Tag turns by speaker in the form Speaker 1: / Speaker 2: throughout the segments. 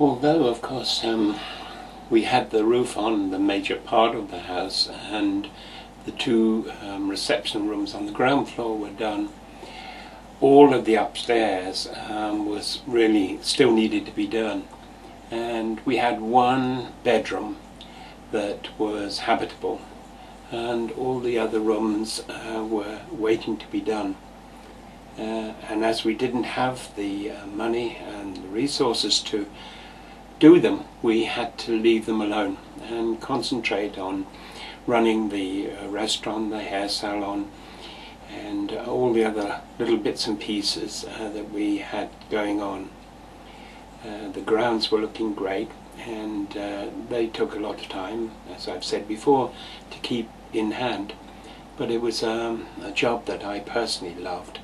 Speaker 1: Although, of course, we had the roof on the major part of the house, and the two reception rooms on the ground floor were done, all of the upstairs was really still needed to be done. And we had one bedroom that was habitable, and all the other rooms were waiting to be done. And as we didn't have the money and the resources to do them, we had to leave them alone and concentrate on running the restaurant, the hair salon, and all the other little bits and pieces that we had going on. The grounds were looking great, and they took a lot of time, as I've said before, to keep in hand. But it was a job that I personally loved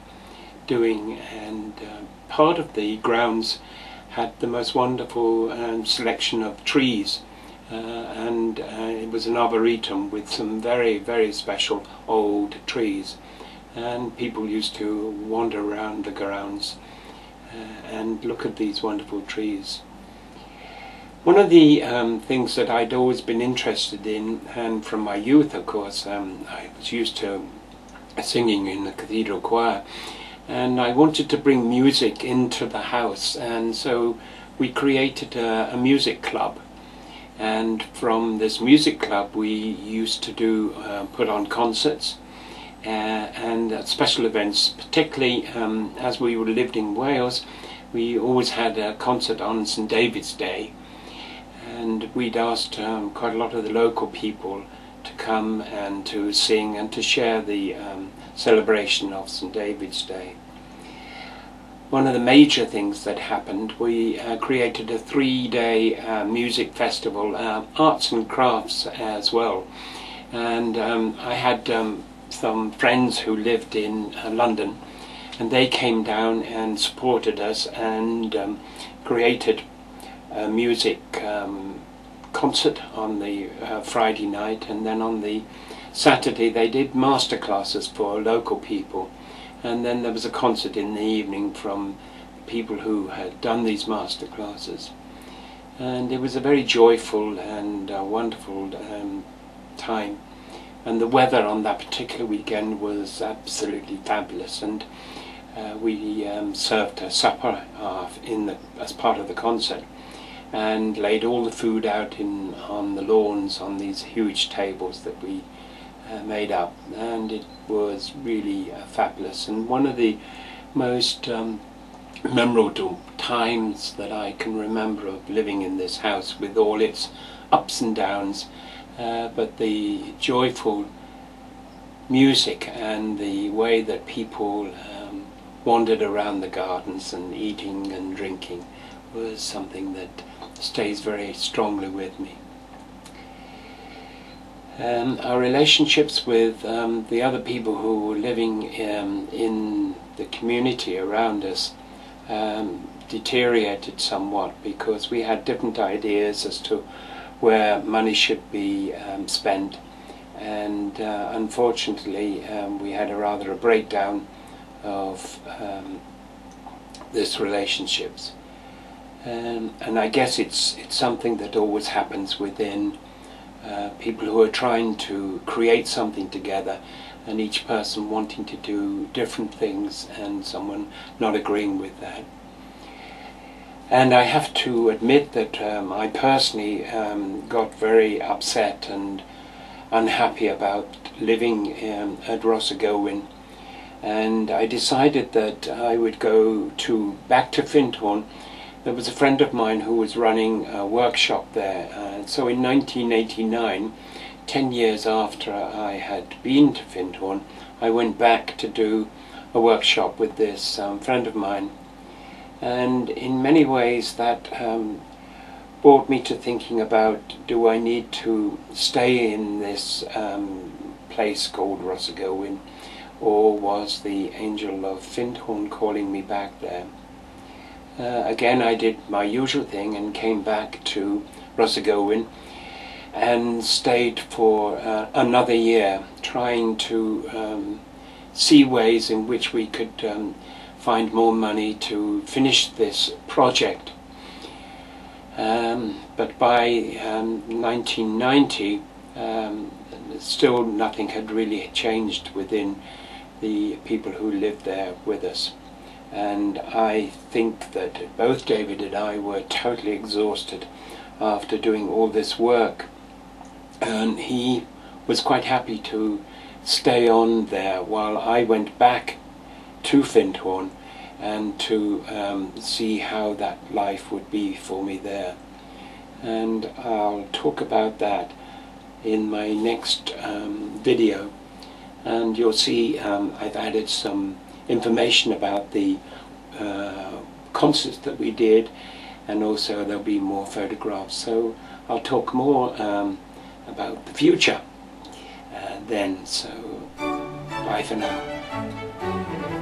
Speaker 1: doing, and part of the grounds had the most wonderful selection of trees, and it was an arboretum with some very, very special old trees, and people used to wander around the grounds and look at these wonderful trees. One of the things that I'd always been interested in, and from my youth, of course, I was used to singing in the cathedral choir, and I wanted to bring music into the house, and so we created a music club. And from this music club we used to do put on concerts and special events, particularly as we lived in Wales. We always had a concert on St David's Day, and we'd asked quite a lot of the local people to come and to sing and to share the celebration of St David's Day. One of the major things that happened, we created a 3-day music festival, arts and crafts as well. And I had some friends who lived in London, and they came down and supported us and created a music concert on the Friday night, and then on the Saturday they did master classes for local people, and then there was a concert in the evening from people who had done these master classes. And it was a very joyful and wonderful time, and the weather on that particular weekend was absolutely fabulous, and we served a supper as part of the concert, and laid all the food out on the lawns on these huge tables that we made up, and it was really fabulous, and one of the most memorable times that I can remember of living in this house, with all its ups and downs, but the joyful music and the way that people wandered around the gardens and eating and drinking was something that stays very strongly with me. Our relationships with the other people who were living in the community around us deteriorated somewhat, because we had different ideas as to where money should be spent, and unfortunately we had a breakdown of this relationships, and I guess it's something that always happens within people who are trying to create something together, and each person wanting to do different things and someone not agreeing with that. And I have to admit that I personally got very upset and unhappy about living at Rosagowin, and I decided that I would go back to Findhorn. There was a friend of mine who was running a workshop there, so in 1989, 10 years after I had been to Findhorn, I went back to do a workshop with this friend of mine, and in many ways that brought me to thinking about, do I need to stay in this place called Rosagowin, or was the angel of Findhorn calling me back there? Again, I did my usual thing and came back to Rosagowin and stayed for another year, trying to see ways in which we could find more money to finish this project. But by 1990, still nothing had really changed within the people who lived there with us. And I think that both David and I were totally exhausted after doing all this work. And he was quite happy to stay on there while I went back to Findhorn and to see how that life would be for me there. And I'll talk about that in my next video. And you'll see I've added some information about the concerts that we did, and also there'll be more photographs. So I'll talk more about the future then. So bye for now.